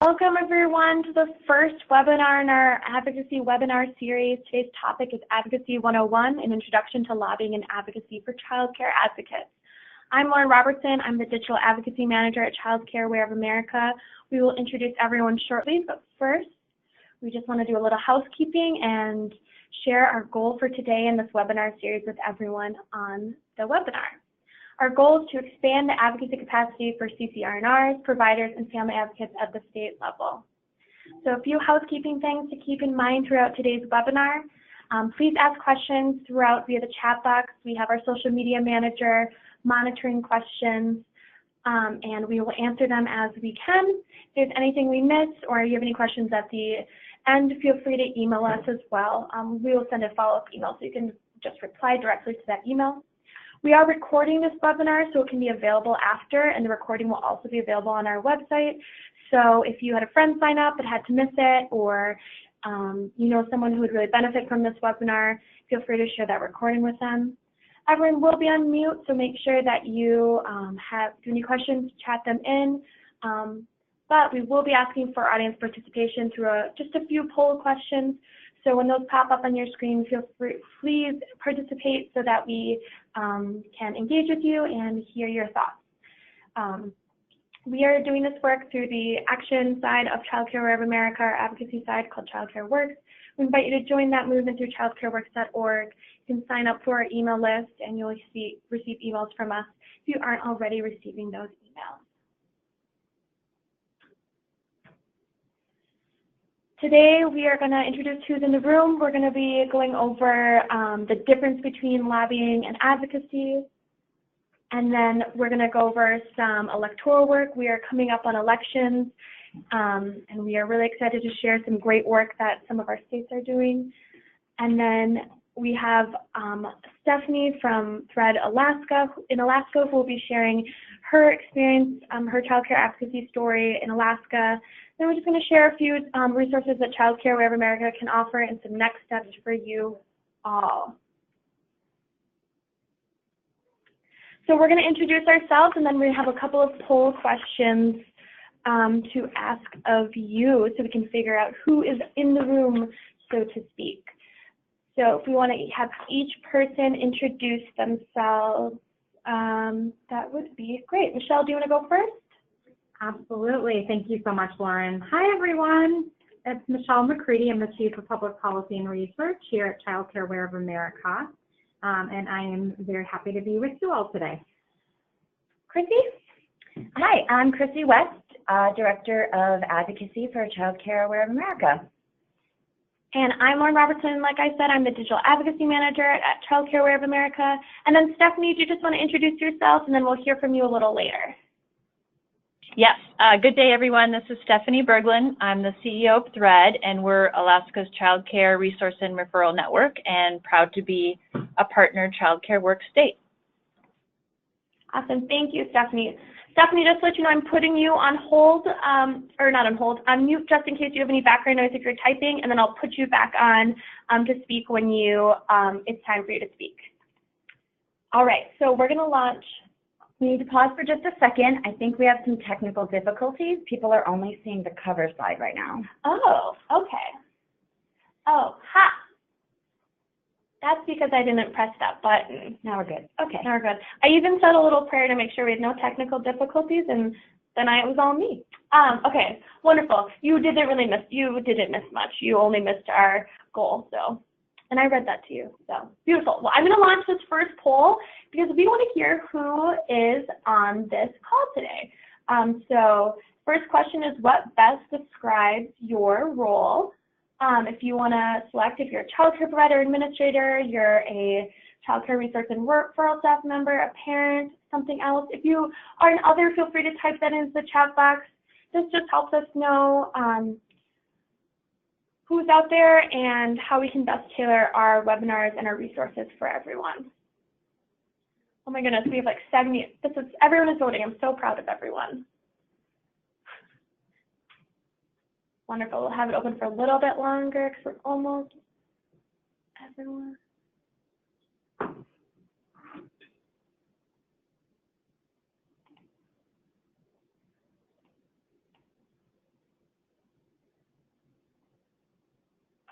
Welcome everyone to the first webinar in our advocacy webinar series. Today's topic is Advocacy 101, an introduction to lobbying and advocacy for childcare advocates. I'm Lauren Robertson. I'm the Digital Advocacy Manager at Childcare Aware of America. We will introduce everyone shortly, but first, we just want to do a little housekeeping and share our goal for today in this webinar series with everyone on the webinar. Our goal is to expand the advocacy capacity for CCR&Rs, providers, and family advocates at the state level. So a few housekeeping things to keep in mind throughout today's webinar. Please ask questions throughout via the chat box. We have our social media manager monitoring questions, and we will answer them as we can. If there's anything we missed or you have any questions at the end, feel free to email us as well. We will send a follow-up email, so you can just reply directly to that email. We are recording this webinar, so it can be available after, and the recording will also be available on our website. So if you had a friend sign up but had to miss it, or you know someone who would really benefit from this webinar, feel free to share that recording with them. Everyone will be on mute, so make sure that you have any questions, chat them in. But we will be asking for audience participation through just a few poll questions. So when those pop up on your screen, feel free, please participate so that we can engage with you and hear your thoughts. We are doing this work through the action side of Childcare Aware of America, our advocacy side called Childcare Works. We invite you to join that movement through childcareworks.org. You can sign up for our email list and you'll receive emails from us if you aren't already receiving those emails. Today we are going to introduce who's in the room. We're going to be going over the difference between lobbying and advocacy. And then we're going to go over some electoral work. We are coming up on elections, and we are really excited to share some great work that some of our states are doing. And then we have Stephanie from Thread Alaska, who will be sharing her experience, her childcare advocacy story in Alaska. Then we're just going to share a few resources that Childcare Aware of America can offer and some next steps for you all. So we're going to introduce ourselves, and then we have a couple of poll questions to ask of you so we can figure out who is in the room, so to speak. So if we want to have each person introduce themselves, that would be great. Michelle, do you want to go first? Absolutely. Thank you so much, Lauren. Hi, everyone. It's Michelle McCready. I'm the Chief of Public Policy and Research here at Childcare Aware of America, and I am very happy to be with you all today. Chrissy? Hi, I'm Chrissy West, Director of Advocacy for Childcare Aware of America. And I'm Lauren Robertson. Like I said, I'm the Digital Advocacy Manager at Childcare Aware of America. And then Stephanie, do you just want to introduce yourself, and then we'll hear from you a little later. Yes, good day everyone. This is Stephanie Berglund. I'm the CEO of Thread, and we're Alaska's Child Care Resource and Referral Network, and proud to be a partner Childcare Works state. Awesome, thank you, Stephanie. Stephanie, just to let you know, I'm putting you on hold, or not on hold, on mute just in case you have any background noise if you're typing, and then I'll put you back on to speak when it's time for you to speak. All right, so we're going to launch. We need to pause for just a second. I think we have some technical difficulties. People are only seeing the cover slide right now. Oh, okay. Oh, ha. That's because I didn't press that button. Now we're good. Okay, now we're good. I even said a little prayer to make sure we had no technical difficulties, and then it was all me. Okay, wonderful. You didn't miss much. You only missed our goal, so. And I read that to you, so beautiful. Well, I'm going to launch this first poll because we want to hear who is on this call today. So first question is, what best describes your role? If you want to select if you're a child care provider, administrator, you're a child care resource and referral staff member, a parent, something else. If you are an other, feel free to type that into the chat box. This just helps us know who's out there and how we can best tailor our webinars and our resources for everyone. Oh my goodness, we have like 70, everyone is voting. I'm so proud of everyone. Wonderful, we'll have it open for a little bit longer because we're almost everyone.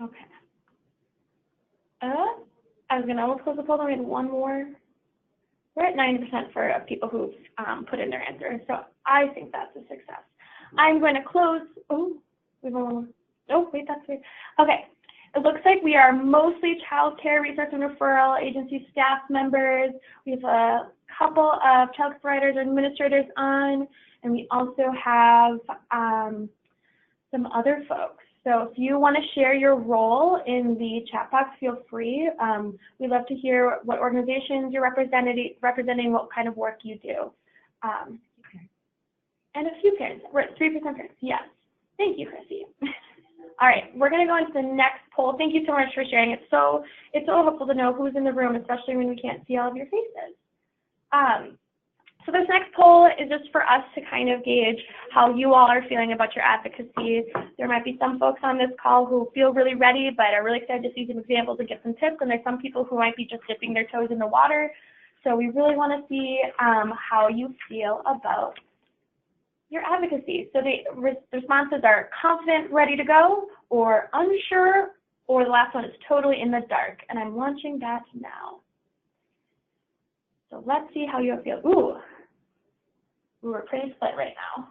Okay. I was going to almost close the poll. We had one more. We're at 90% for people who've put in their answers, so I think that's a success. I'm going to close. Oh, we have one more. Oh, wait, that's weird. Okay. It looks like we are mostly child care resource and referral agency staff members. We have a couple of child care providers or administrators on, and we also have some other folks. So if you want to share your role in the chat box, feel free. We'd love to hear what organizations you're representing, what kind of work you do. And a few parents. We're at 3% parents. Yes. Thank you, Chrissy. All right, we're going to go into the next poll. Thank you so much for sharing. It's so helpful to know who's in the room, especially when we can't see all of your faces. So this next poll is just for us to kind of gauge how you all are feeling about your advocacy. There might be some folks on this call who feel really ready, but are really excited to see some examples and get some tips, and there's some people who might be just dipping their toes in the water. So we really want to see how you feel about your advocacy. So the responses are confident, ready to go, or unsure, or the last one is totally in the dark. And I'm launching that now. So let's see how you feel. Ooh, we're pretty split right now.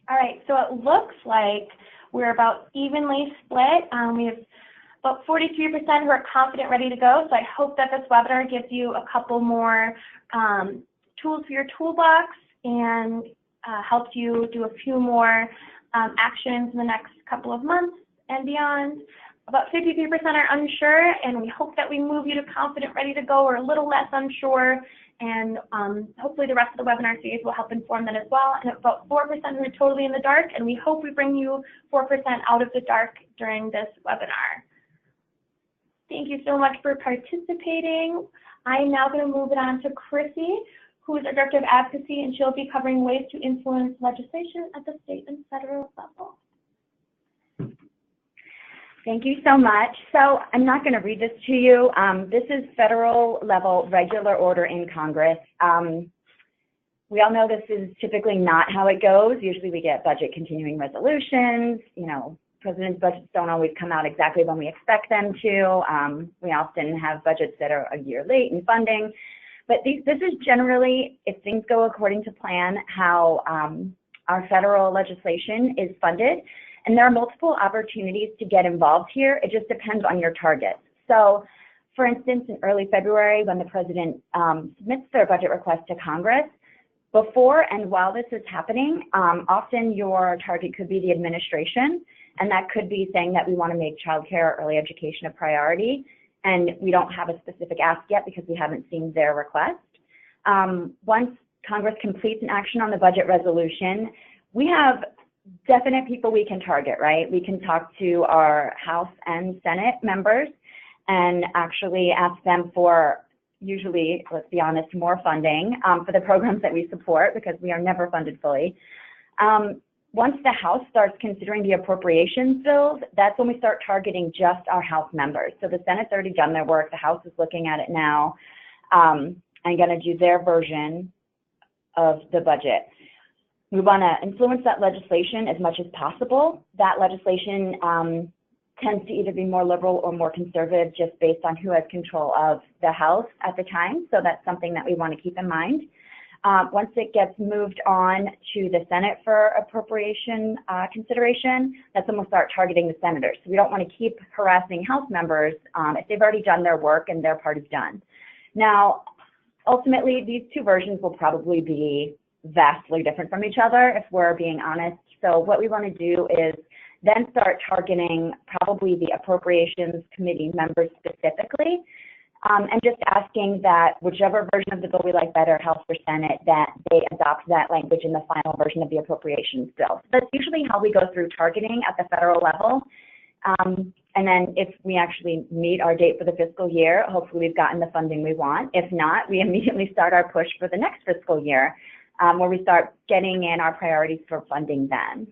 All right, so it looks like we're about evenly split. We have about 43% who are confident, ready to go. So I hope that this webinar gives you a couple more tools for your toolbox and helps you do a few more actions in the next couple of months and beyond. About 53% are unsure, and we hope that we move you to confident, ready to go, or a little less unsure. And hopefully the rest of the webinar series will help inform that as well. And about 4% who are totally in the dark, and we hope we bring you 4% out of the dark during this webinar. Thank you so much for participating. I am now going to move it on to Chrissy, who is our Director of Advocacy, and she'll be covering ways to influence legislation at the state and federal level. Thank you so much. So I'm not going to read this to you. This is federal level regular order in Congress. We all know this is typically not how it goes. Usually we get budget continuing resolutions. You know, president's budgets don't always come out exactly when we expect them to. We often have budgets that are a year late in funding. But this is generally, if things go according to plan, how our federal legislation is funded. And there are multiple opportunities to get involved here. It just depends on your target. So, for instance, in early February, when the president submits their budget request to Congress, before and while this is happening, often your target could be the administration, and that could be saying that we want to make childcare or early education a priority, and we don't have a specific ask yet because we haven't seen their request. Once Congress completes an action on the budget resolution, we have definite people we can target, right? We can talk to our House and Senate members and actually ask them for, usually, let's be honest, more funding for the programs that we support, because we are never funded fully. Once the House starts considering the appropriations bills, that's when we start targeting just our House members. So the Senate's already done their work. The House is looking at it now and going to do their version of the budget. We want to influence that legislation as much as possible. That legislation tends to either be more liberal or more conservative just based on who has control of the House at the time. So that's something that we want to keep in mind. Once it gets moved on to the Senate for appropriation consideration, that's when we'll start targeting the senators. So we don't want to keep harassing House members if they've already done their work and their part is done. Now, ultimately, these two versions will probably be vastly different from each other, if we're being honest. So what we want to do is then start targeting probably the Appropriations Committee members specifically and just asking that whichever version of the bill we like better, House or Senate, that they adopt that language in the final version of the appropriations bill. So that's usually how we go through targeting at the federal level. And then if we actually meet our date for the fiscal year, hopefully we've gotten the funding we want. If not, we immediately start our push for the next fiscal year, where we start getting in our priorities for funding then.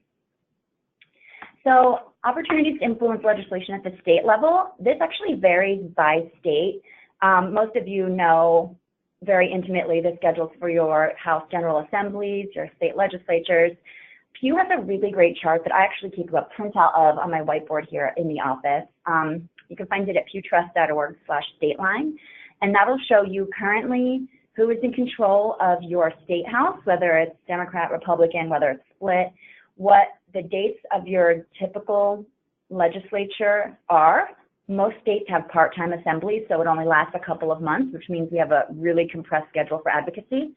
So opportunities to influence legislation at the state level, this actually varies by state. Most of you know very intimately the schedules for your House General Assemblies, your state legislatures. Pew has a really great chart that I actually keep a printout of on my whiteboard here in the office. You can find it at pewtrust.org/stateline, and that'll show you currently who is in control of your state house, whether it's Democrat, Republican, whether it's split, what the dates of your typical legislature are. Most states have part-time assemblies, so it only lasts a couple of months, which means we have a really compressed schedule for advocacy.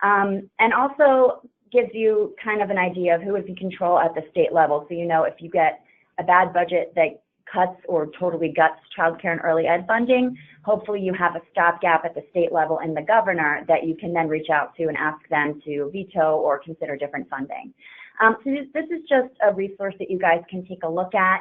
And also gives you kind of an idea of who is in control at the state level. So you know if you get a bad budget that cuts or totally guts child care and early ed funding, hopefully you have a stopgap at the state level in the governor that you can then reach out to and ask them to veto or consider different funding. So this is just a resource that you guys can take a look at,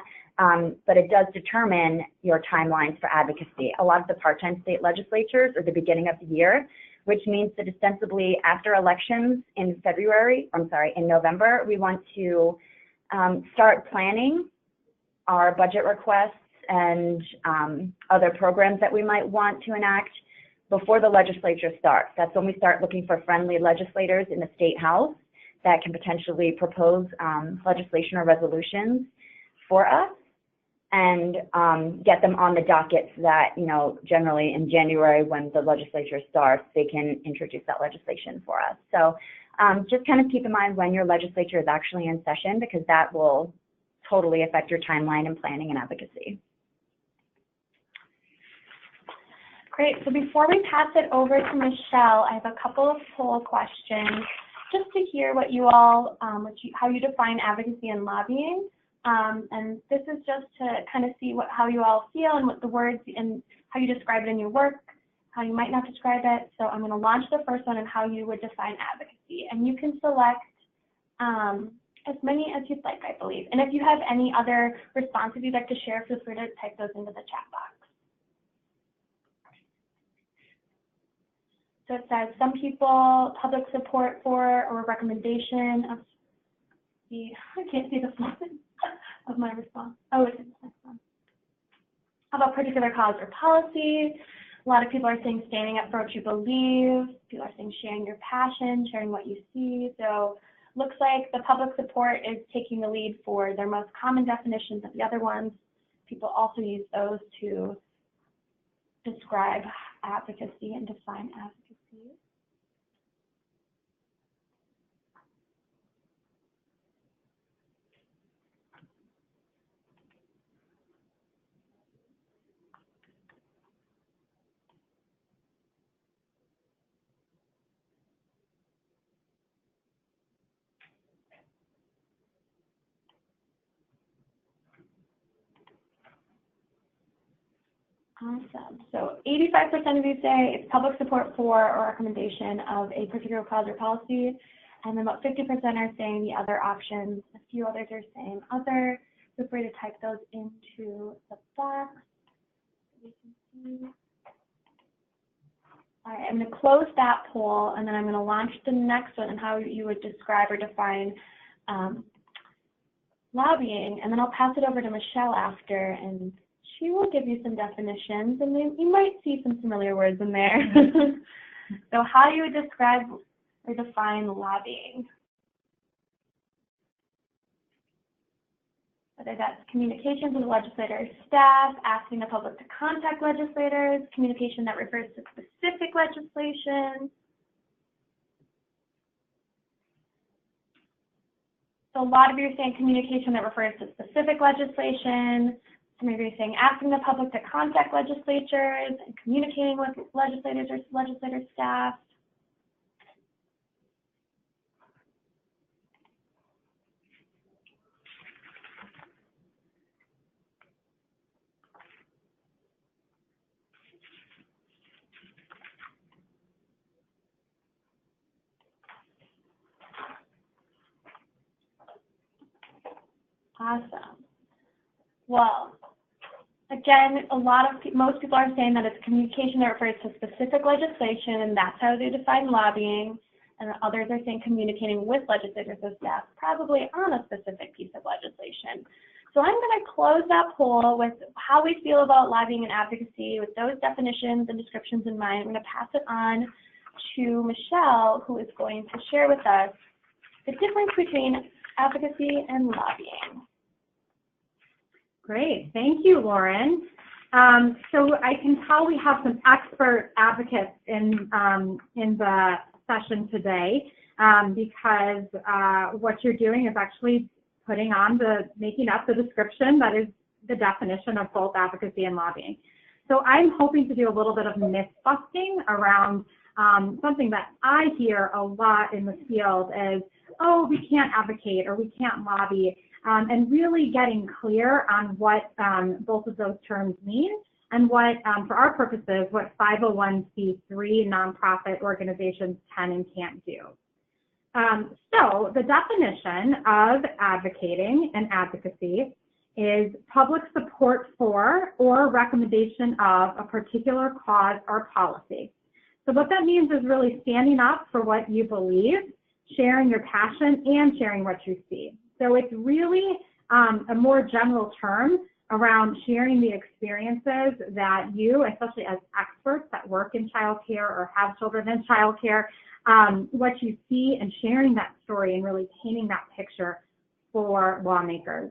but it does determine your timelines for advocacy. A lot of the part-time state legislatures are the beginning of the year, which means that ostensibly after elections in November, we want to start planning our budget requests and other programs that we might want to enact before the legislature starts. That's when we start looking for friendly legislators in the state house that can potentially propose legislation or resolutions for us and get them on the docket so that, you know, generally in January when the legislature starts, they can introduce that legislation for us. So just kind of keep in mind when your legislature is actually in session, because that will totally affect your timeline and planning and advocacy. Great. So before we pass it over to Michelle, I have a couple of poll questions just to hear what you all, how you define advocacy and lobbying. And this is just to kind of see how you all feel and what the words and how you describe it in your work, how you might not describe it. So I'm going to launch the first one on how you would define advocacy. And you can select as many as you'd like, I believe. And if you have any other responses you'd like to share, feel free to type those into the chat box. So it says some people, public support for or recommendation of the, I can't see the font of my response. Oh, it's in the next one. How about particular cause or policy? A lot of people are saying standing up for what you believe. People are saying sharing your passion, sharing what you see. So looks like the public support is taking the lead for their most common definitions of the other ones. People also use those to describe advocacy and define advocacy. Awesome. So 85% of you say it's public support for or recommendation of a particular cause or policy, and then about 50% are saying the other options. A few others are saying other. Feel free to type those into the box. We can see. All right, I'm going to close that poll, and then I'm going to launch the next one and how you would describe or define lobbying, and then I'll pass it over to Michelle after, and she will give you some definitions, and then you might see some familiar words in there. So how you would describe or define lobbying? Whether that's communications with legislators' staff, asking the public to contact legislators, communication that refers to specific legislation. So a lot of you are saying communication that refers to specific legislation. Some of you are saying asking the public to contact legislatures and communicating with legislators or legislator staff. Awesome. Well, again, most people are saying that it's communication that refers to specific legislation, and that's how they define lobbying. And others are saying communicating with legislators or staff, probably on a specific piece of legislation. So I'm going to close that poll with how we feel about lobbying and advocacy. With those definitions and descriptions in mind, I'm going to pass it on to Michelle, who is going to share with us the difference between advocacy and lobbying. Great, thank you, Lauren. So I can tell we have some expert advocates in the session today because what you're doing is actually making up the description that is the definition of both advocacy and lobbying. So I'm hoping to do a little bit of myth busting around something that I hear a lot in the field is, oh, we can't advocate or we can't lobby, and really getting clear on what both of those terms mean and what, for our purposes, what 501c3 nonprofit organizations can and can't do. So the definition of advocating and advocacy is public support for or recommendation of a particular cause or policy. So what that means is really standing up for what you believe, sharing your passion, and sharing what you see. So it's really a more general term around sharing the experiences that you, especially as experts that work in childcare or have children in childcare, what you see and sharing that story and really painting that picture for lawmakers.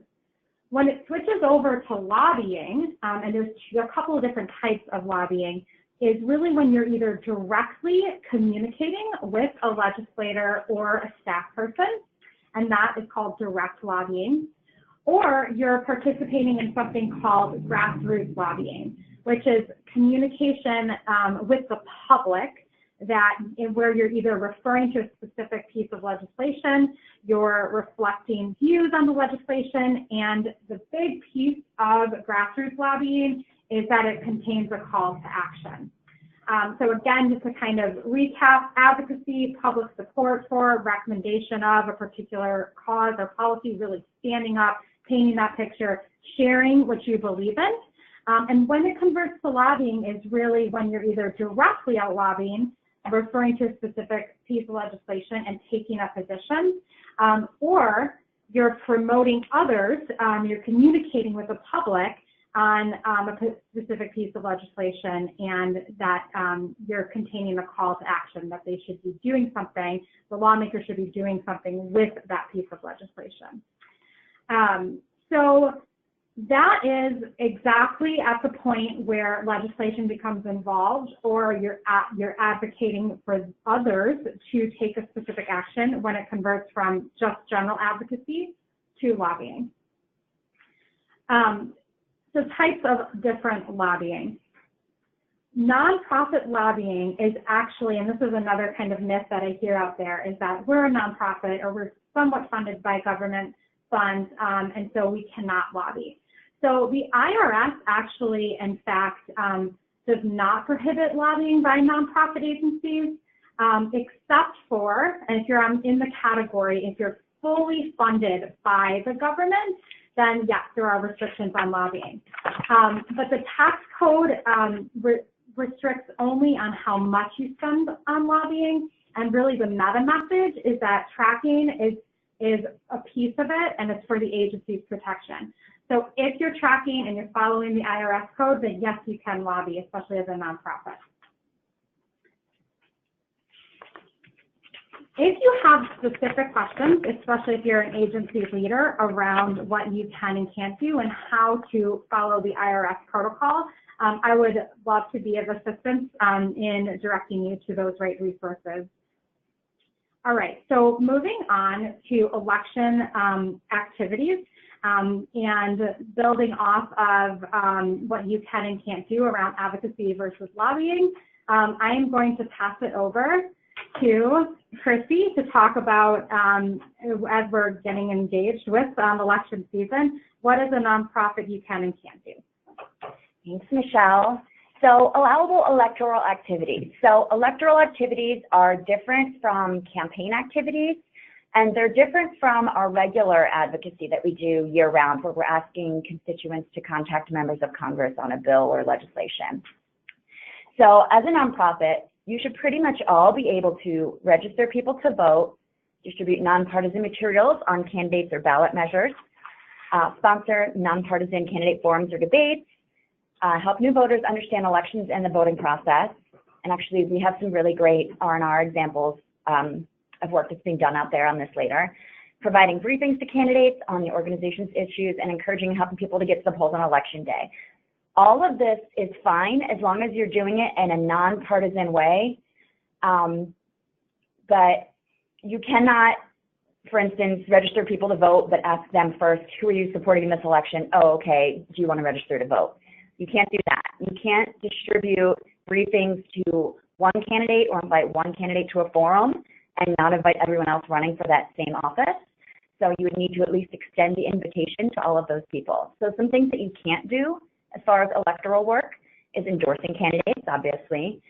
When it switches over to lobbying, and there's a couple of different types of lobbying, is really when you're either directly communicating with a legislator or a staff person, and that is called direct lobbying, or you're participating in something called grassroots lobbying, which is communication with the public where you're either referring to a specific piece of legislation, you're reflecting views on the legislation, and the big piece of grassroots lobbying is that it contains a call to action. So again, just to kind of recap, advocacy, public support for, recommendation of a particular cause or policy, really standing up, painting that picture, sharing what you believe in. And when it converts to lobbying is really when you're either directly out lobbying, referring to a specific piece of legislation and taking a position, or you're promoting others, you're communicating with the public on a specific piece of legislation, and that you're containing a call to action that they should be doing something, the lawmaker should be doing something with that piece of legislation. So that is exactly at the point where legislation becomes involved, or you're advocating for others to take a specific action when it converts from just general advocacy to lobbying. So types of different lobbying. Nonprofit lobbying is actually, and this is another kind of myth that I hear out there, is that we're a nonprofit or we're somewhat funded by government funds, and so we cannot lobby. So the IRS actually, in fact, does not prohibit lobbying by nonprofit agencies, except for, and if you're in the category, if you're fully funded by the government, then yes, there are restrictions on lobbying. But the tax code restricts only on how much you spend on lobbying, and really the meta message is that tracking is a piece of it, and it's for the agency's protection. So if you're tracking and you're following the IRS code, then yes, you can lobby, especially as a nonprofit. If you have specific questions, especially if you're an agency leader, around what you can and can't do and how to follow the IRS protocol, I would love to be of assistance in directing you to those right resources. All right, so moving on to election activities and building off of what you can and can't do around advocacy versus lobbying, I am going to pass it over to Chrissy to talk about, as we're getting engaged with election season, what is a nonprofit you can and can't do? Thanks, Michelle. So allowable electoral activities. So electoral activities are different from campaign activities. And they're different from our regular advocacy that we do year-round, where we're asking constituents to contact members of Congress on a bill or legislation. So as a nonprofit, you should pretty much all be able to register people to vote, distribute nonpartisan materials on candidates or ballot measures, sponsor nonpartisan candidate forums or debates, help new voters understand elections and the voting process. And actually, we have some really great R&R examples of work that's being done out there on this later. Providing briefings to candidates on the organization's issues and encouraging and helping people to get to the polls on election day. All of this is fine as long as you're doing it in a nonpartisan way. But you cannot, for instance, register people to vote, but ask them first, who are you supporting in this election? Oh, okay, do you want to register to vote? You can't do that. You can't distribute briefings to one candidate or invite one candidate to a forum and not invite everyone else running for that same office. So you would need to at least extend the invitation to all of those people. So some things that you can't do as far as electoral work is endorsing candidates, obviously,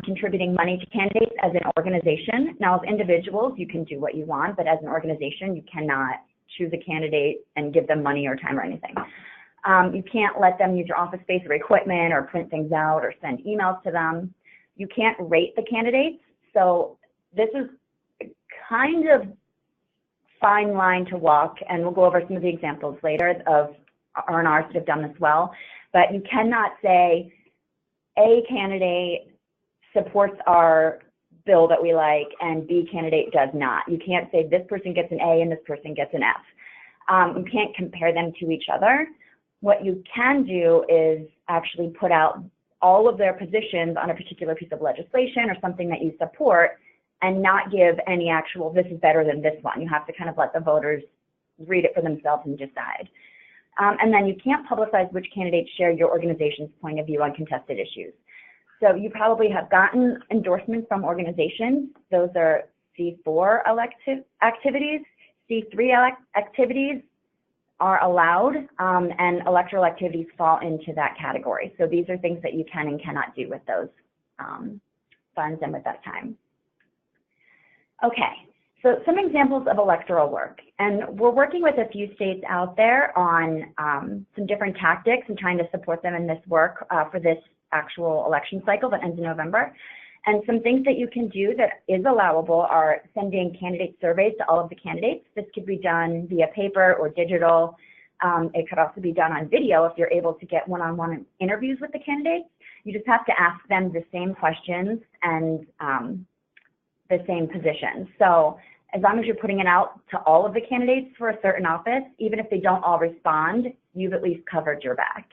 contributing money to candidates as an organization. Now, as individuals, you can do what you want, but as an organization, you cannot choose a candidate and give them money or time or anything. You can't let them use your office space or equipment or print things out or send emails to them. You can't rate the candidates. So this is kind of fine line to walk, and we'll go over some of the examples later of R&Rs that have done this well. But you cannot say A candidate supports our bill that we like and B candidate does not. You can't say this person gets an A and this person gets an F. You can't compare them to each other. What you can do is actually put out all of their positions on a particular piece of legislation or something that you support and not give any actual, this is better than this one. You have to kind of let the voters read it for themselves and decide. And then you can't publicize which candidates share your organization's point of view on contested issues. So you probably have gotten endorsements from organizations. Those are C4 elective activities. C3 activities are allowed, and electoral activities fall into that category. So these are things that you can and cannot do with those funds and with that time. Okay, so some examples of electoral work. And we're working with a few states out there on some different tactics and trying to support them in this work for this actual election cycle that ends in November. And some things that you can do that is allowable are sending candidate surveys to all of the candidates. This could be done via paper or digital. It could also be done on video if you're able to get one-on-one interviews with the candidates. You just have to ask them the same questions and the same positions. So as long as you're putting it out to all of the candidates for a certain office, even if they don't all respond, you've at least covered your back.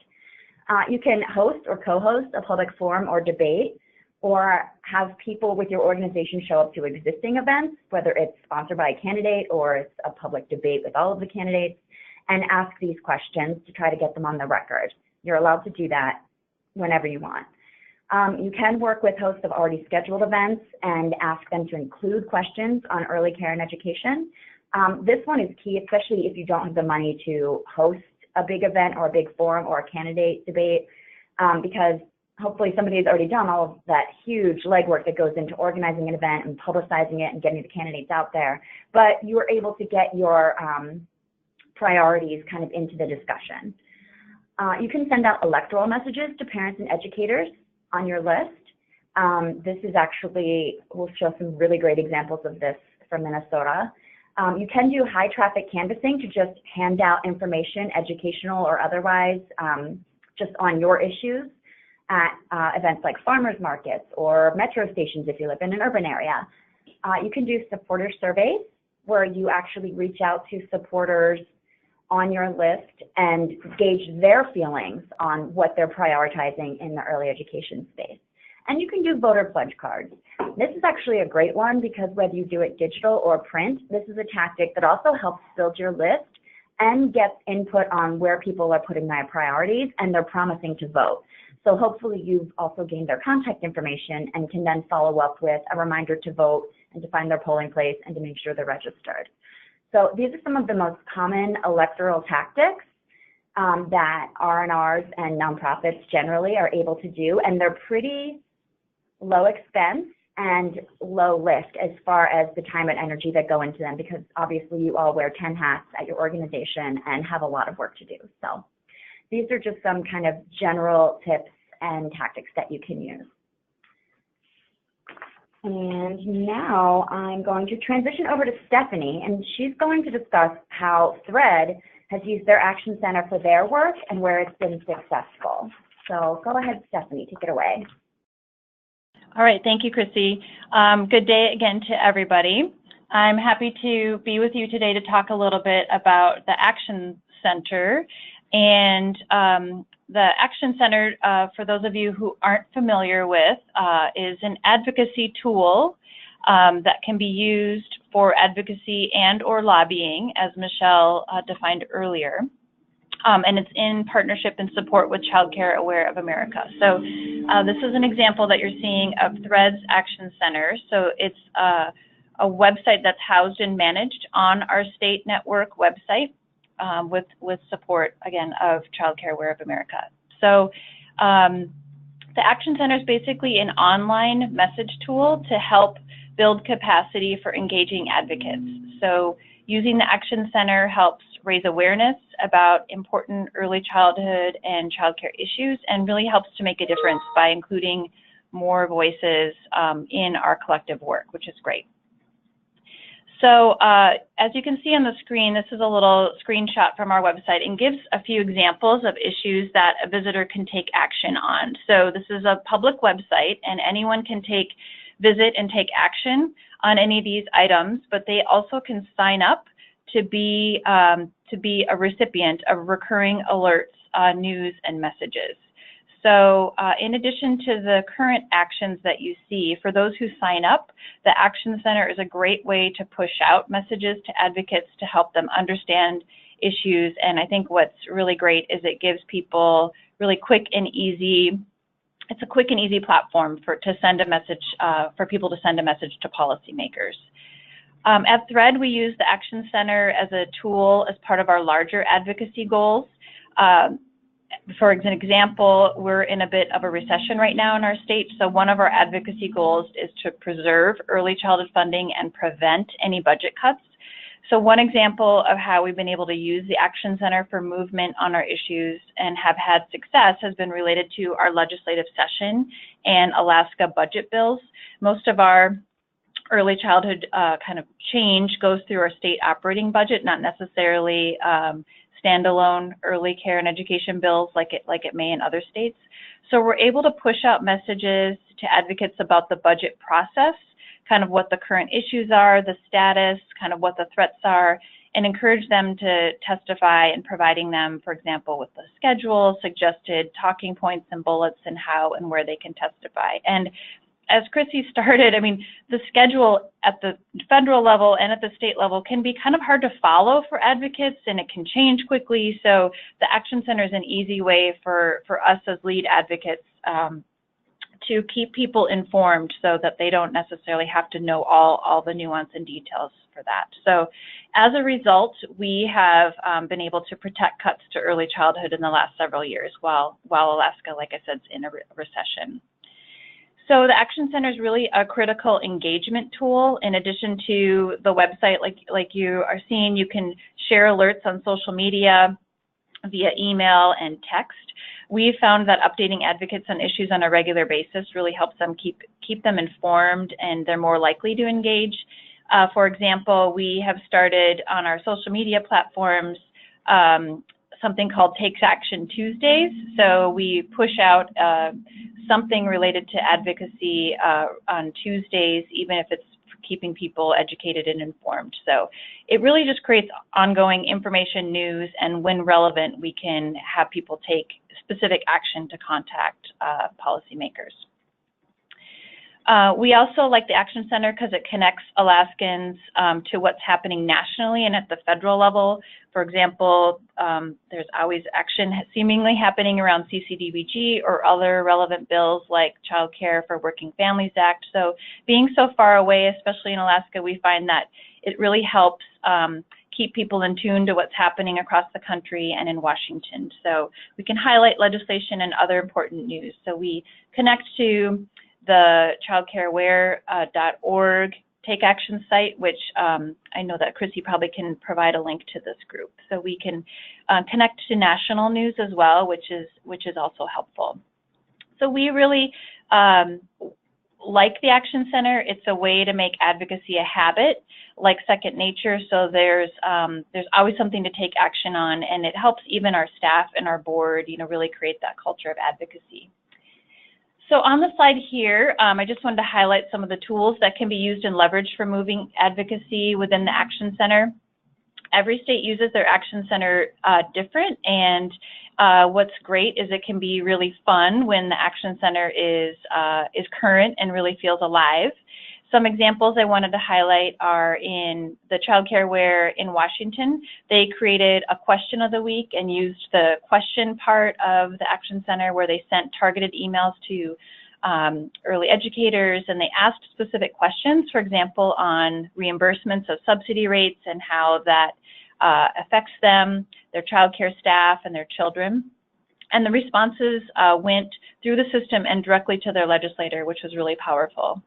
You can host or co-host a public forum or debate, or have people with your organization show up to existing events, whether it's sponsored by a candidate or it's a public debate with all of the candidates, and ask these questions to try to get them on the record. You're allowed to do that whenever you want. You can work with hosts of already scheduled events and ask them to include questions on early care and education. This one is key, especially if you don't have the money to host a big event or a big forum or a candidate debate, because hopefully somebody has already done all of that huge legwork that goes into organizing an event and publicizing it and getting the candidates out there. But you are able to get your priorities kind of into the discussion. You can send out electoral messages to parents and educators on your list. This is actually, we'll show some really great examples of this from Minnesota. You can do high traffic canvassing to just hand out information, educational or otherwise, just on your issues at events like farmers markets or metro stations if you live in an urban area. You can do supporter surveys where you actually reach out to supporters on your list and gauge their feelings on what they're prioritizing in the early education space. And you can do voter pledge cards. This is actually a great one because whether you do it digital or print, this is a tactic that also helps build your list and gets input on where people are putting their priorities and they're promising to vote. So hopefully you've also gained their contact information and can then follow up with a reminder to vote and to find their polling place and to make sure they're registered. So these are some of the most common electoral tactics that R&Rs and nonprofits generally are able to do, and they're pretty low expense and low lift as far as the time and energy that go into them, because obviously you all wear 10 hats at your organization and have a lot of work to do. So these are just some kind of general tips and tactics that you can use. And now I'm going to transition over to Stephanie, and she's going to discuss how Thread has used their Action Center for their work and where it's been successful. So go ahead, Stephanie, take it away. All right, thank you, Chrissy. Good day again to everybody. I'm happy to be with you today to talk a little bit about the Action Center. And the Action Center, for those of you who aren't familiar with, is an advocacy tool that can be used for advocacy and or lobbying, as Michelle defined earlier. And it's in partnership and support with Child Care Aware of America. So this is an example that you're seeing of Thread's Action Center. So it's a website that's housed and managed on our state network website with support, again, of Child Care Aware of America. So the Action Center is basically an online message tool to help build capacity for engaging advocates. So using the Action Center helps raise awareness about important early childhood and childcare issues, and really helps to make a difference by including more voices in our collective work, which is great. So as you can see on the screen, this is a little screenshot from our website and gives a few examples of issues that a visitor can take action on. So this is a public website, and anyone can visit and take action on any of these items, but they also can sign up to be a recipient of recurring alerts, news, and messages. So in addition to the current actions that you see, for those who sign up, the Action Center is a great way to push out messages to advocates to help them understand issues. And I think what's really great is it gives people really quick and easy, it's a quick and easy platform to send a message, for people to send a message to policymakers. At Thread, we use the Action Center as a tool as part of our larger advocacy goals. For an example, we're in a bit of a recession right now in our state, so one of our advocacy goals is to preserve early childhood funding and prevent any budget cuts. So one example of how we've been able to use the Action Center for movement on our issues and have had success has been related to our legislative session and Alaska budget bills. Most of our early childhood kind of change goes through our state operating budget, not necessarily standalone early care and education bills like it may in other states. So we're able to push out messages to advocates about the budget process, kind of what the current issues are, the status, kind of what the threats are, and encourage them to testify and providing them, for example, with the schedule, suggested talking points and bullets, and how and where they can testify. And as Chrissy started, I mean, the schedule at the federal level and at the state level can be kind of hard to follow for advocates, and it can change quickly. So the Action Center is an easy way for us as lead advocates to keep people informed so that they don't necessarily have to know all the nuance and details for that. So as a result, we have been able to protect cuts to early childhood in the last several years while Alaska, like I said, is in a recession. So the Action Center is really a critical engagement tool. In addition to the website, like you are seeing, you can share alerts on social media, via email and text. We found that updating advocates on issues on a regular basis really helps them keep them informed, and they're more likely to engage. For example, we have started on our social media platforms something called Takes Action Tuesdays. So we push out something related to advocacy on Tuesdays, even if it's keeping people educated and informed. So it really just creates ongoing information, news, and when relevant, we can have people take specific action to contact policymakers. We also like the Action Center because it connects Alaskans to what's happening nationally and at the federal level. For example, there's always action seemingly happening around CCDBG or other relevant bills like Child Care for Working Families Act. So being so far away, especially in Alaska, we find that it really helps keep people in tune to what's happening across the country and in Washington. So we can highlight legislation and other important news. So we connect to the childcareaware.org Take Action site, which I know that Chrissy probably can provide a link to this group. So we can connect to national news as well, which is also helpful. So we really like the Action Center. It's a way to make advocacy a habit, like second nature. So there's always something to take action on, and it helps even our staff and our board, really create that culture of advocacy. So on the slide here, I just wanted to highlight some of the tools that can be used and leveraged for moving advocacy within the Action Center. Every state uses their Action Center different, and what's great is it can be really fun when the Action Center is current and really feels alive. Some examples I wanted to highlight are in the Child Care Aware in Washington. They created a question of the week and used the question part of the Action Center where they sent targeted emails to early educators, and they asked specific questions, for example, on reimbursements of subsidy rates and how that affects them, their child care staff, and their children. And the responses went through the system and directly to their legislator, which was really powerful.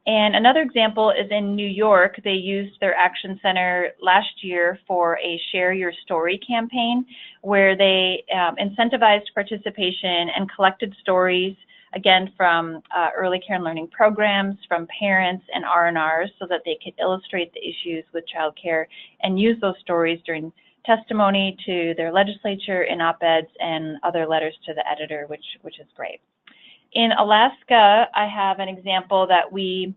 And another example is in New York. They used their Action Center last year for a Share Your Story campaign where they incentivized participation and collected stories, again, from early care and learning programs, from parents and R&Rs, so that they could illustrate the issues with childcare and use those stories during testimony to their legislature in op-eds and other letters to the editor, which is great. In Alaska, I have an example that we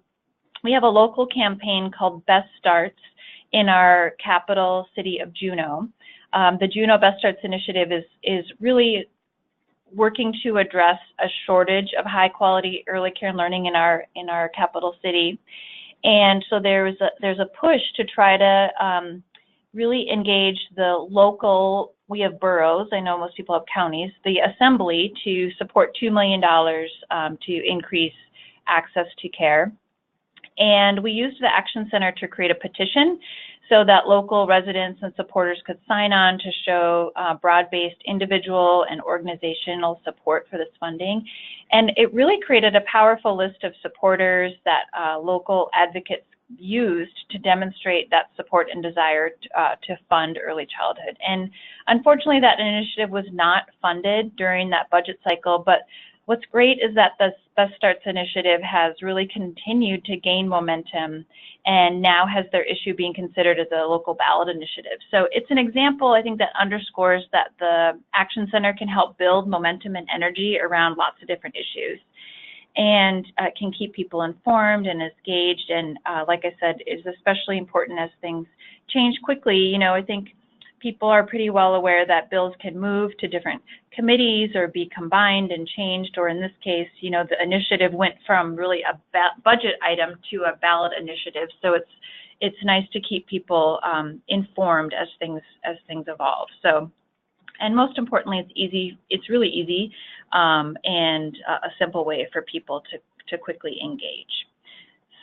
have a local campaign called Best Starts in our capital city of Juneau. The Juneau Best Starts initiative is really working to address a shortage of high quality early care and learning in our capital city. And so there's a push to try to really engage the local, we have boroughs, I know most people have counties, the assembly to support $2 million to increase access to care. And we used the Action Center to create a petition so that local residents and supporters could sign on to show broad-based individual and organizational support for this funding. And it really created a powerful list of supporters that local advocates used to demonstrate that support and desire to fund early childhood. And unfortunately, that initiative was not funded during that budget cycle, but what's great is that the Best Starts initiative has really continued to gain momentum and now has their issue being considered as a local ballot initiative. So it's an example, I think, that underscores that the Action Center can help build momentum and energy around lots of different issues, and can keep people informed and engaged, and like I said, is especially important as things change quickly. I think people are pretty well aware that bills can move to different committees or be combined and changed, or in this case, the initiative went from really a budget item to a ballot initiative. So it's nice to keep people informed as things evolve. So, and most importantly, it's really easy and a simple way for people to quickly engage.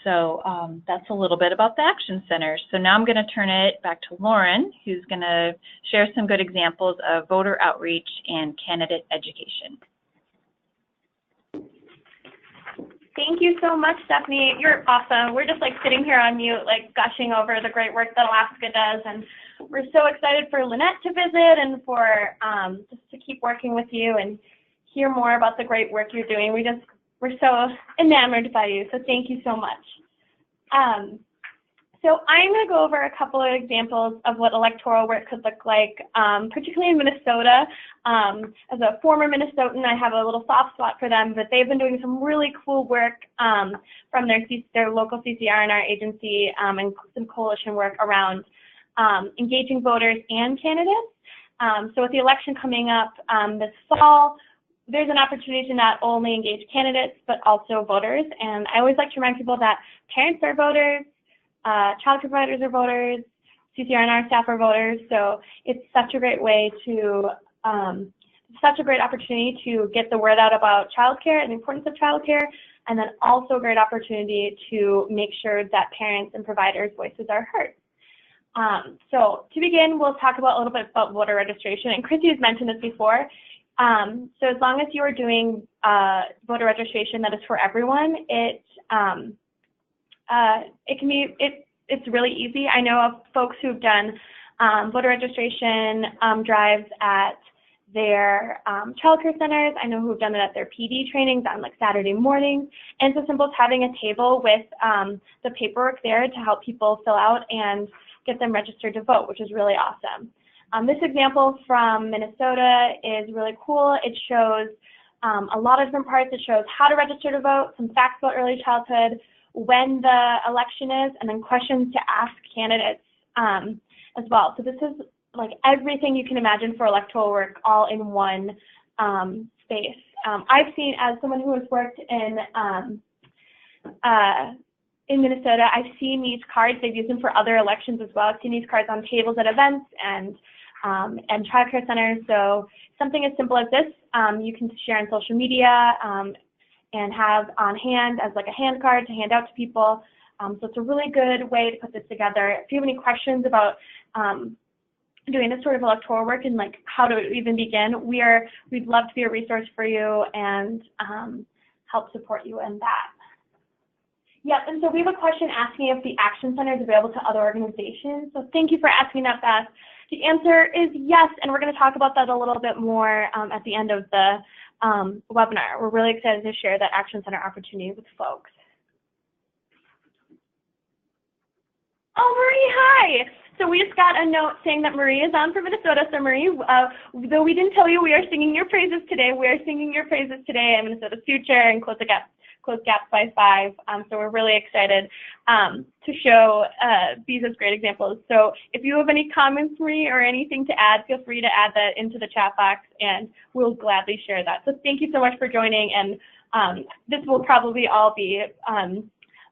So that's a little bit about the Action Center. So now I'm going to turn it back to Lauren, who's going to share some good examples of voter outreach and candidate education. Thank you so much, Stephanie. You're awesome. We're just sitting here on mute, gushing over the great work that Alaska does. And we're so excited for Lynette to visit and for just to keep working with you and hear more about the great work you're doing. We're so enamored by you, so thank you so much. So I'm going to go over a couple of examples of what electoral work could look like, particularly in Minnesota. As a former Minnesotan, I have a little soft spot for them, but they've been doing some really cool work from their local CCR&R agency and some coalition work around engaging voters and candidates. So with the election coming up this fall, there's an opportunity to not only engage candidates, but also voters. And I always like to remind people that parents are voters, child care providers are voters, CCR&R staff are voters. So it's such a great way to, such a great opportunity to get the word out about childcare and the importance of childcare, and then also a great opportunity to make sure that parents and providers' voices are heard. So to begin, we'll talk about a little bit about voter registration. And Chrissy has mentioned this before. So as long as you are doing voter registration that is for everyone, it's really easy. I know of folks who've done voter registration drives at their childcare centers. I know who've done it at their PD trainings on like Saturday mornings. And it's as simple as having a table with the paperwork there to help people fill out and get them registered to vote, which is really awesome. This example from Minnesota is really cool. It shows a lot of different parts. It shows how to register to vote, some facts about early childhood, when the election is, and then questions to ask candidates as well. So this is like everything you can imagine for electoral work all in one space. I've seen, as someone who has worked in Minnesota, I've seen these cards. They've used them for other elections as well. I've seen these cards on tables at events and childcare centers. So something as simple as this, you can share on social media and have on hand as like a hand card to hand out to people. So it's a really good way to put this together. If you have any questions about doing this sort of electoral work and like how to even begin, we'd love to be a resource for you and help support you in that. Yep, and so we have a question asking if the Action Center is available to other organizations. So thank you for asking that, Beth. The answer is yes, and we're going to talk about that a little bit more at the end of the webinar. We're really excited to share that Action Center opportunity with folks. Oh, Marie, hi. So we just got a note saying that Marie is on from Minnesota. So Marie, though we didn't tell you, we are singing your praises today. We are singing your praises today at Minnesota's Future and Close Gaps by 5. So we're really excited to show these as great examples. So if you have any comments, Marie, or anything to add, feel free to add that into the chat box, and we'll gladly share that. So thank you so much for joining, and this will probably all be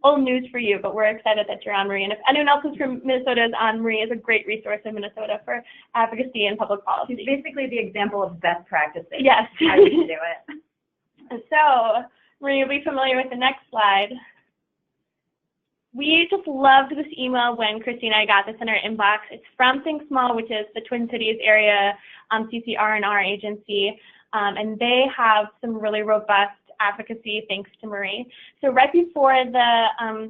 old news for you, but we're excited that you're on, Marie. And if anyone else who's from Minnesota is on, Marie is a great resource in Minnesota for advocacy and public policy. She's basically the example of best practices. Yes. How you can do it. So, Marie, you'll be familiar with the next slide. We just loved this email when Christy and I got this in our inbox. It's from Think Small, which is the Twin Cities area CCR&R agency, and they have some really robust advocacy thanks to Marie. So right before the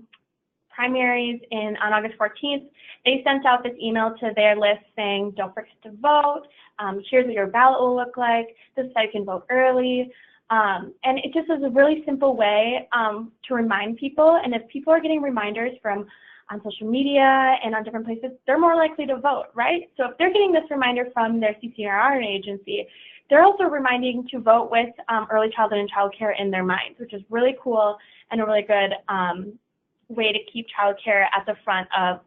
primaries on August 14th, they sent out this email to their list saying, don't forget to vote, here's what your ballot will look like, this is how you can vote early. And it just is a really simple way to remind people, and if people are getting reminders from on social media and on different places, they're more likely to vote, right? So if they're getting this reminder from their CCR&R agency, they're also reminding to vote with early childhood and child care in their minds, which is really cool and a really good way to keep child care at the front of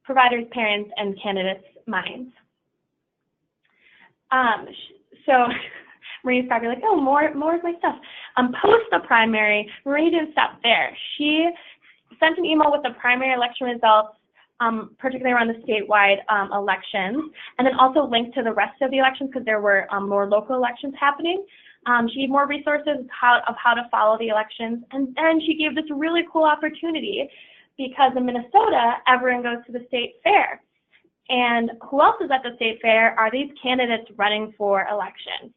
providers, parents, and candidates' minds. So Marie's probably like, oh, more of my stuff. Post the primary, Marie didn't stop there. She sent an email with the primary election results, particularly around the statewide elections, and then also linked to the rest of the elections because there were more local elections happening. She gave more resources of how to follow the elections, and then she gave this really cool opportunity because in Minnesota, everyone goes to the state fair. And who else is at the state fair are these candidates running for election.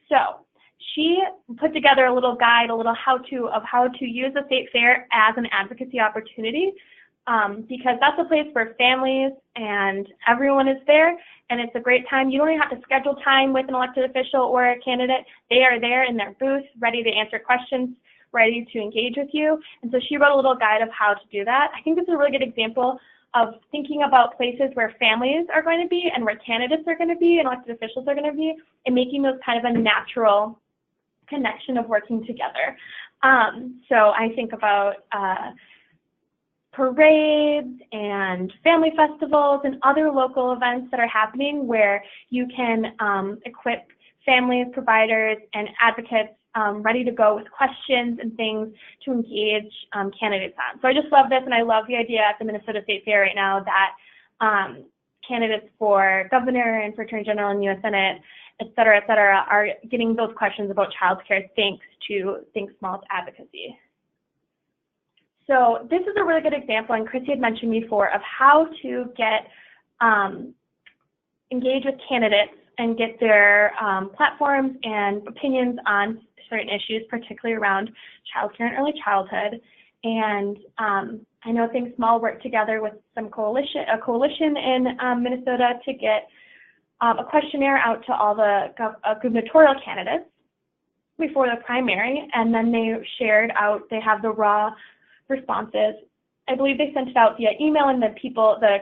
So she put together a little guide, a little how-to of how to use the state fair as an advocacy opportunity because that's a place where families and everyone is there, and it's a great time. You don't even have to schedule time with an elected official or a candidate. They are there in their booth, ready to answer questions, ready to engage with you. And so she wrote a little guide of how to do that. I think this is a really good example of thinking about places where families are going to be and where candidates are going to be and elected officials are going to be, and making those kind of a natural connection of working together. So I think about parades and family festivals and other local events that are happening where you can equip families, providers, and advocates ready to go with questions and things to engage candidates on. So I just love this, and I love the idea at the Minnesota State Fair right now that candidates for governor and for attorney general and U.S. Senate, et cetera, are getting those questions about child care thanks to Think Small's advocacy. So this is a really good example, and Chrissy had mentioned before, of how to get engaged with candidates and get their platforms and opinions on certain issues, particularly around childcare and early childhood. And I know Think Small worked together with a coalition in Minnesota to get a questionnaire out to all the gubernatorial candidates before the primary, and then they shared out, they have the raw responses. I believe they sent it out via email, and the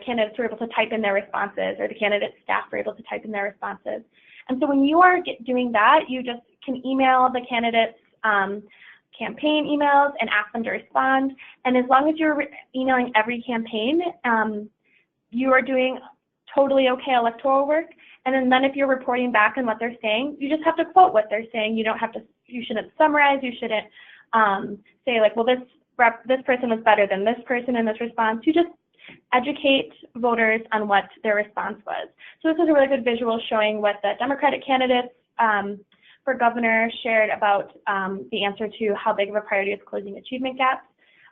candidates were able to type in their responses, or the candidate staff were able to type in their responses. And so when you are doing that, you just can email the candidates campaign emails and ask them to respond. And as long as you're emailing every campaign, you are doing totally okay electoral work. And then if you're reporting back on what they're saying, you just have to quote what they're saying. You don't have to, you shouldn't summarize, you shouldn't say like, well, this person was better than this person in this response. You just educate voters on what their response was. So this is a really good visual showing what the Democratic candidates for governor shared about the answer to how big of a priority is closing achievement gaps.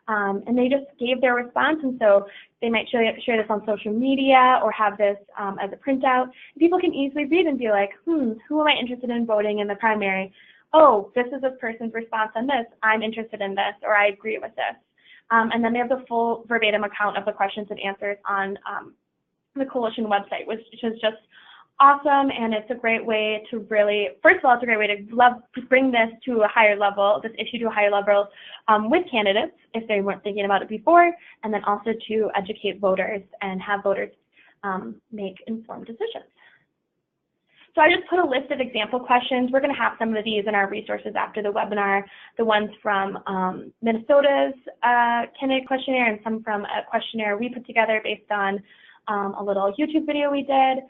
And they just gave their response, and so they might share this on social media or have this as a printout. People can easily read and be like, who am I interested in voting in the primary? Oh, this is this person's response on this. I'm interested in this, or I agree with this. And then they have the full verbatim account of the questions and answers on the coalition website, which is just awesome, and it's a great way to really, first of all, it's a great way to bring this to a higher level, this issue to a higher level with candidates if they weren't thinking about it before, and then also to educate voters and have voters make informed decisions. So I just put a list of example questions. We're going to have some of these in our resources after the webinar, the ones from Minnesota's candidate questionnaire and some from a questionnaire we put together based on a little YouTube video we did.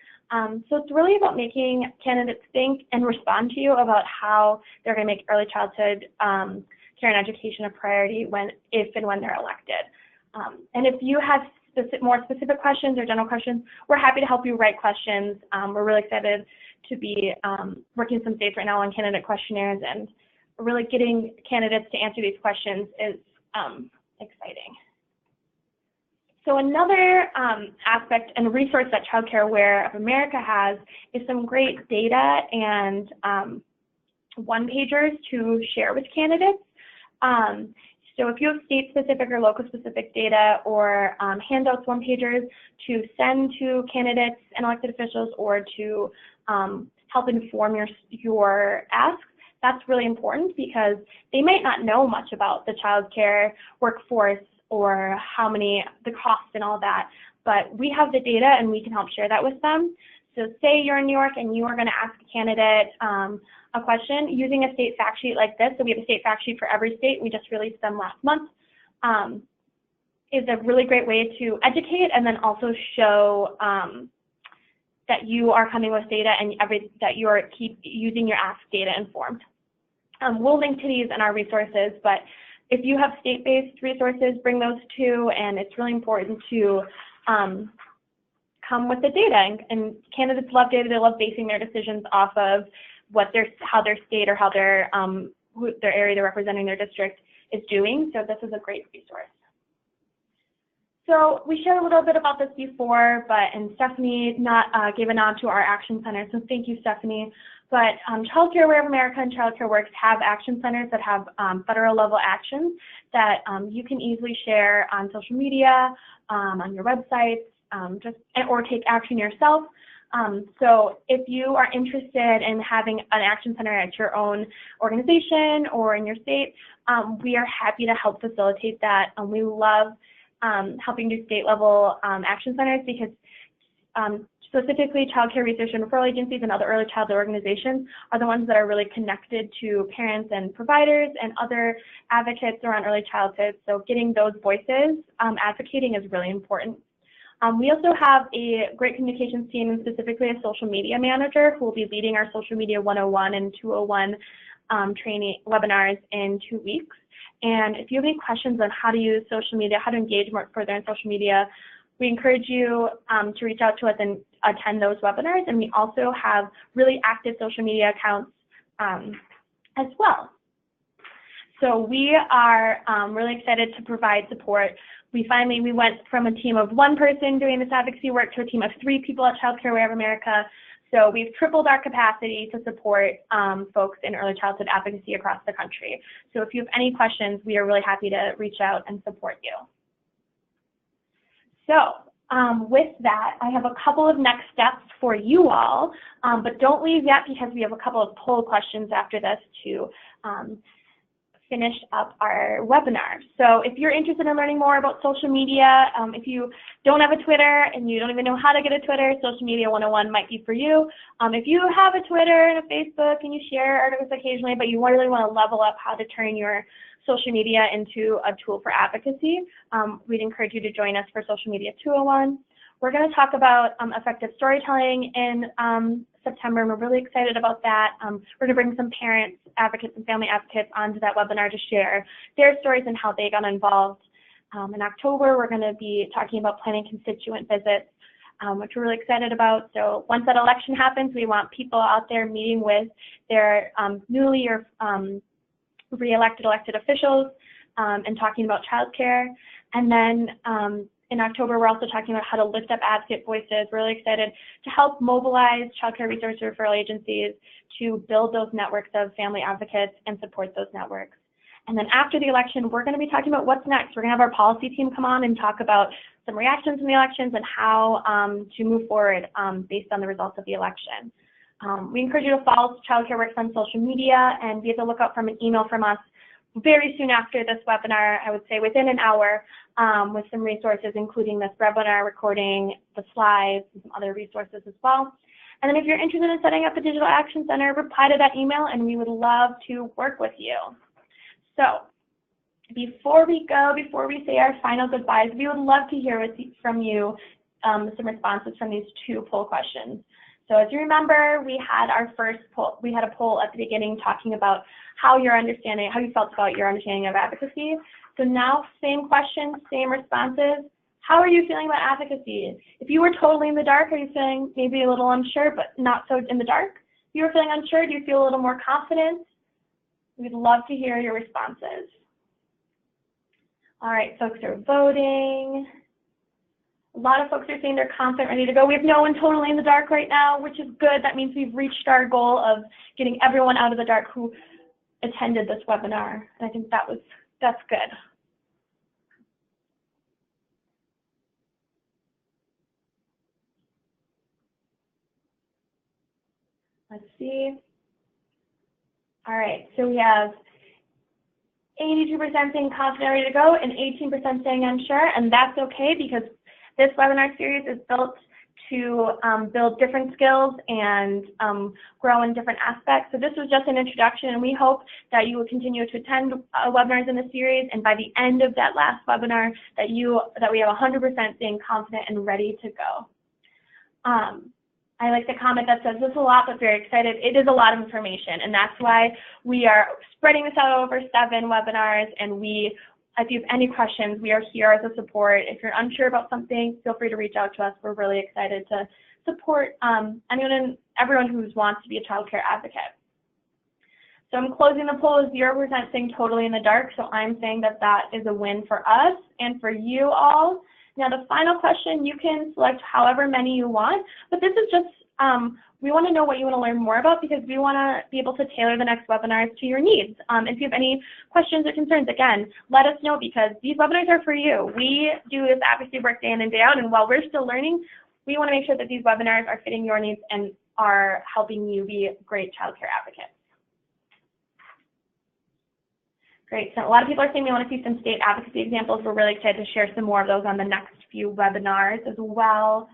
So it's really about making candidates think and respond to you about how they're going to make early childhood care and education a priority if and when they're elected. And if you have more specific questions or general questions, we're happy to help you write questions. We're really excited to be working in some states right now on candidate questionnaires, and really getting candidates to answer these questions is exciting. So another aspect and resource that Child Care Aware of America has is some great data and one-pagers to share with candidates. So if you have state-specific or local-specific data or handouts, one-pagers to send to candidates and elected officials, or to help inform your asks, that's really important, because they might not know much about the child care workforce or the cost and all that, but we have the data and we can help share that with them. So say you're in New York and you are going to ask a candidate a question using a state fact sheet like this. So we have a state fact sheet for every state. We just released them last month. Is a really great way to educate and then also show that you are coming with data and that you are keep using your ask data informed. We'll link to these in our resources, but if you have state-based resources, bring those too, and it's really important to come with the data. And candidates love data. They love basing their decisions off of how their state or how their area they're representing, their district, is doing. So this is a great resource. So we shared a little bit about this before, and Stephanie gave a nod to our action center. So thank you, Stephanie. But Child Care Aware of America and Child Care Works have action centers that have federal level actions that you can easily share on social media, on your websites, or take action yourself. So if you are interested in having an action center at your own organization or in your state, we are happy to help facilitate that. We love helping do state level action centers, because specifically child care research and referral agencies and other early childhood organizations are the ones that are really connected to parents and providers and other advocates around early childhood. So getting those voices advocating is really important. We also have a great communications team, and specifically a social media manager who will be leading our social media 101 and 201 training webinars in 2 weeks. And if you have any questions on how to use social media, how to engage more further in social media, we encourage you to reach out to us and attend those webinars. And we also have really active social media accounts as well. So we are really excited to provide support. We went from a team of 1 person doing this advocacy work to a team of 3 people at Child Care Aware of America. So we've tripled our capacity to support folks in early childhood advocacy across the country. So if you have any questions, we are really happy to reach out and support you. So with that, I have a couple of next steps for you all, but don't leave yet because we have a couple of poll questions after this to finish up our webinar. So if you're interested in learning more about social media, if you don't have a Twitter and you don't even know how to get a Twitter, Social Media 101 might be for you. If you have a Twitter and a Facebook and you share articles occasionally, but you really want to level up how to turn your social media into a tool for advocacy, we'd encourage you to join us for Social Media 201. We're going to talk about effective storytelling in September, and we're really excited about that. We're going to bring some parents, advocates, and family advocates onto that webinar to share their stories and how they got involved. In October, we're going to be talking about planning constituent visits, which we're really excited about. So once that election happens, we want people out there meeting with their newly or re-elected elected officials and talking about childcare. And then in October, we're also talking about how to lift up advocate voices. We're really excited to help mobilize childcare resource referral agencies to build those networks of family advocates and support those networks. And then after the election, we're going to be talking about what's next. We're going to have our policy team come on and talk about some reactions from the elections and how to move forward based on the results of the election. We encourage you to follow Childcare Works on social media and be on the lookout from an email from us very soon after this webinar, I would say within an hour, with some resources, including this webinar recording, the slides, and some other resources as well. And then if you're interested in setting up a Digital Action Center, reply to that email and we would love to work with you. So before we go, before we say our final goodbyes, we would love to hear from you some responses from these two poll questions. So as you remember, we had our first poll, we had a poll at the beginning talking about how you felt about your understanding of advocacy. So now, same questions, same responses. How are you feeling about advocacy? If you were totally in the dark, are you feeling maybe a little unsure, but not so in the dark? If you were feeling unsure, do you feel a little more confident? We'd love to hear your responses. All right, folks are voting. A lot of folks are saying they're confident, ready to go. We have no one totally in the dark right now, which is good. That means we've reached our goal of getting everyone out of the dark who attended this webinar. And I think that's good. Let's see. All right, so we have 82% saying confident, ready to go, and 18% saying unsure, and that's okay because this webinar series is built to build different skills and grow in different aspects. So this was just an introduction, and we hope that you will continue to attend webinars in the series, and by the end of that last webinar, that we have 100% being confident and ready to go. I like the comment that says, this is a lot, but very excited. It is a lot of information, and that's why we are spreading this out over 7 webinars, and if you have any questions, we are here as a support. If you're unsure about something, feel free to reach out to us. We're really excited to support anyone and everyone who wants to be a child care advocate. So I'm closing the poll as 0% saying totally in the dark, so I'm saying that that is a win for us and for you all. Now the final question, you can select however many you want, but this is just, we want to know what you want to learn more about because we want to be able to tailor the next webinars to your needs. If you have any questions or concerns, again, let us know because these webinars are for you. We do this advocacy work day in and day out, and while we're still learning, we want to make sure that these webinars are fitting your needs and are helping you be great child care advocates. Great, so a lot of people are saying they want to see some state advocacy examples. We're really excited to share some more of those on the next few webinars as well.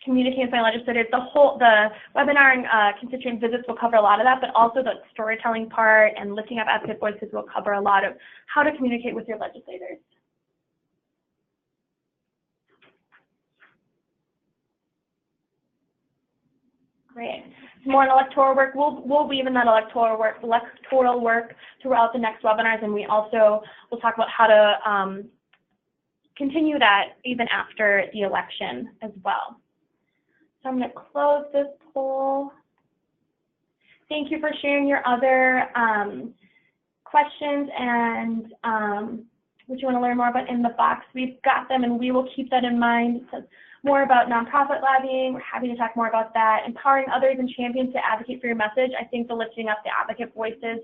Communicating with my legislators, the webinar and constituent visits will cover a lot of that, but also the storytelling part and lifting up advocate voices will cover a lot of how to communicate with your legislators. Great. More on electoral work. We'll weave in that electoral work throughout the next webinars, and we also will talk about how to continue that even after the election as well. So I'm going to close this poll. Thank you for sharing your other questions and what you want to learn more about in the box. We've got them, and we will keep that in mind. It says, more about nonprofit lobbying, we're happy to talk more about that. Empowering others and champions to advocate for your message. I think the Lifting Up the Advocate Voices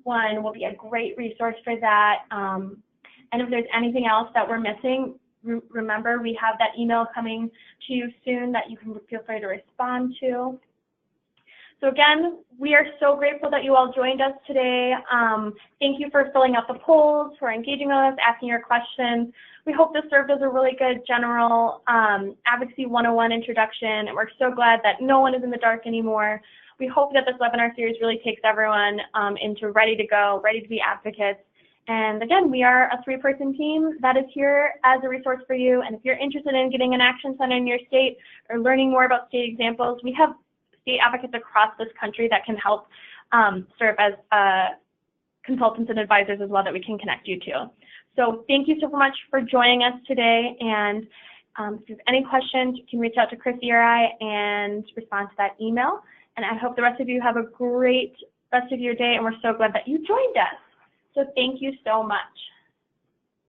one will be a great resource for that. And if there's anything else that we're missing, remember we have that email coming to you soon that you can feel free to respond to. So again, we are so grateful that you all joined us today. Thank you for filling out the polls, for engaging with us, asking your questions. We hope this served as a really good general Advocacy 101 introduction, and we're so glad that no one is in the dark anymore. We hope that this webinar series really takes everyone into ready to go, ready to be advocates. And again, we are a 3-person team that is here as a resource for you. And if you're interested in getting an action center in your state or learning more about state examples, we have state advocates across this country that can help serve as consultants and advisors as well that we can connect you to. So thank you so much for joining us today. And if you have any questions, you can reach out to Chrissy or I and respond to that email. And I hope the rest of you have a great rest of your day, and we're so glad that you joined us. So thank you so much.